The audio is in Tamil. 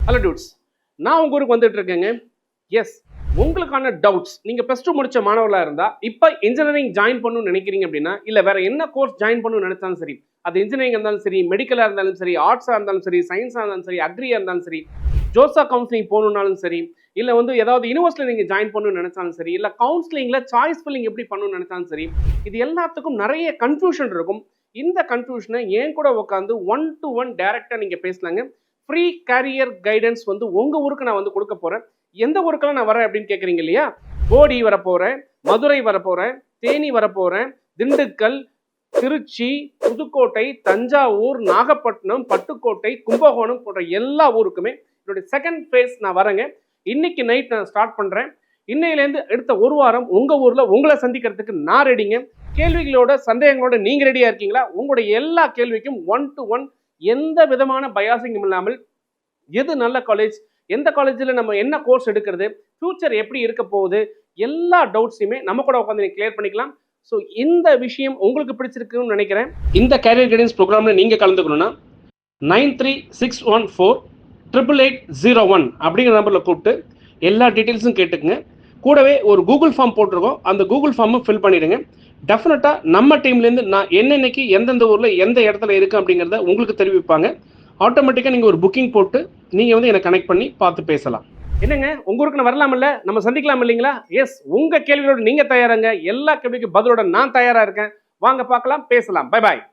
ஹலோ டூட்ஸ், நான் உங்க ஊருக்கு வந்துட்டு இருக்கேங்க. எஸ், உங்களுக்கான டவுட்ஸ், நீங்க ப்ளஸ் டூ முடிச்ச மாணவர்களா இருந்தா இப்போ இன்ஜினியரிங் ஜாயின் பண்ணணும்னு நினைக்கிறீங்க அப்படின்னா, இல்ல வேற என்ன கோர்ஸ் ஜாயின் பண்ணணும்னு நினைச்சாலும் சரி, அது இன்ஜினியரிங் இருந்தாலும் சரி, மெடிக்கலா இருந்தாலும் சரி, ஆர்ட்ஸா இருந்தாலும் சரி, சயின்ஸா இருந்தாலும் சரி, அக்ரியா இருந்தாலும் சரி, ஜோசா கவுன்சிலிங் போகணும்னாலும் சரி, இல்ல ஏதாவது யூனிவர்சிட்டியில் நீங்க ஜாயின் பண்ணணும்னு நினைச்சாலும் சரி, இல்ல கவுன்சிலிங்ல சாய்ஸ் ஃபில்லிங் எப்படி பண்ணணும்னு நினைச்சாலும் சரி, இது எல்லாத்துக்கும் நிறைய கன்ஃபியூஷன் இருக்கும். இந்த கன்ஃபியூஷனை ஏன் கூட உட்காந்து 1-to-1 டைரக்டா நீங்க பேசலாங்க. ஃப்ரீ கேரியர் கைடன்ஸ் உங்க ஊருக்கு நான் கொடுக்க போறேன். எந்த ஊருக்கெல்லாம் நான் வரேன் அப்படின்னு கேட்குறீங்க இல்லையா? போடி வரப்போறேன், மதுரை வரப்போறேன், தேனி வரப்போறேன், திண்டுக்கல், திருச்சி, புதுக்கோட்டை, தஞ்சாவூர், நாகப்பட்டினம், பட்டுக்கோட்டை, கும்பகோணம் போன்ற எல்லா ஊருக்குமே என்னுடைய செகண்ட் ஃபேஸ் நான் வரேங்க. இன்னைக்கு நைட் நான் ஸ்டார்ட் பண்றேன். இன்னையிலேருந்து அடுத்த ஒரு வாரம் உங்க ஊர்ல உங்களை சந்திக்கிறதுக்கு நான் ரெடிங்க. கேள்விகளோட சந்தேகங்களோட நீங்க ரெடியா இருக்கீங்களா? உங்களுடைய எல்லா கேள்விக்கும் 1-to-1 எந்த விதமான பயாசிங்கும் இல்லாமல், எது நல்ல காலேஜ், எந்த காலேஜில் நம்ம என்ன கோர்ஸ் எடுக்கிறது, ஃபியூச்சர் எப்படி இருக்க போகுது, எல்லா டவுட்ஸையுமே நம்ம கூட உட்காந்து நீங்க கிளியர் பண்ணிக்கலாம். ஸோ இந்த விஷயம் உங்களுக்கு பிடிச்சிருக்குன்னு நினைக்கிறேன். இந்த கேரியர் கைடன்ஸ் ப்ரோக்ராம்ல நீங்க கலந்துக்கணும்னா 9361488801 அப்படிங்கிற நம்பர்ல கூப்பிட்டு எல்லா டீட்டெயில்ஸும் கேட்டுக்குங்க. கூடவே ஒரு கூகுள் ஃபார்ம் போட்டிருக்கோம், அந்த கூகுள் ஃபார்மை ஃபில் பண்ணிடுங்க. டெஃபினட்டாக நம்ம டீம்லேருந்து நான் என்னென்னைக்கு எந்தெந்த ஊரில் எந்த இடத்துல இருக்குது அப்படிங்கிறத உங்களுக்கு தெரிவிப்பாங்க. ஆட்டோமேட்டிக்காக நீங்கள் ஒரு புக்கிங் போட்டு நீங்கள் என்னை கனெக்ட் பண்ணி பார்த்து பேசலாம். என்னங்க, உங்கள் ஊருக்கு நான் வரலாம் இல்லை, நம்ம சந்திக்கலாம் இல்லைங்களா? எஸ், உங்கள் கேள்வியோடு நீங்கள் தயாராங்க. எல்லா கேள்விக்கும் பதிலோட நான் தயாராக இருக்கேன். வாங்க பார்க்கலாம், பேசலாம். Bye bye.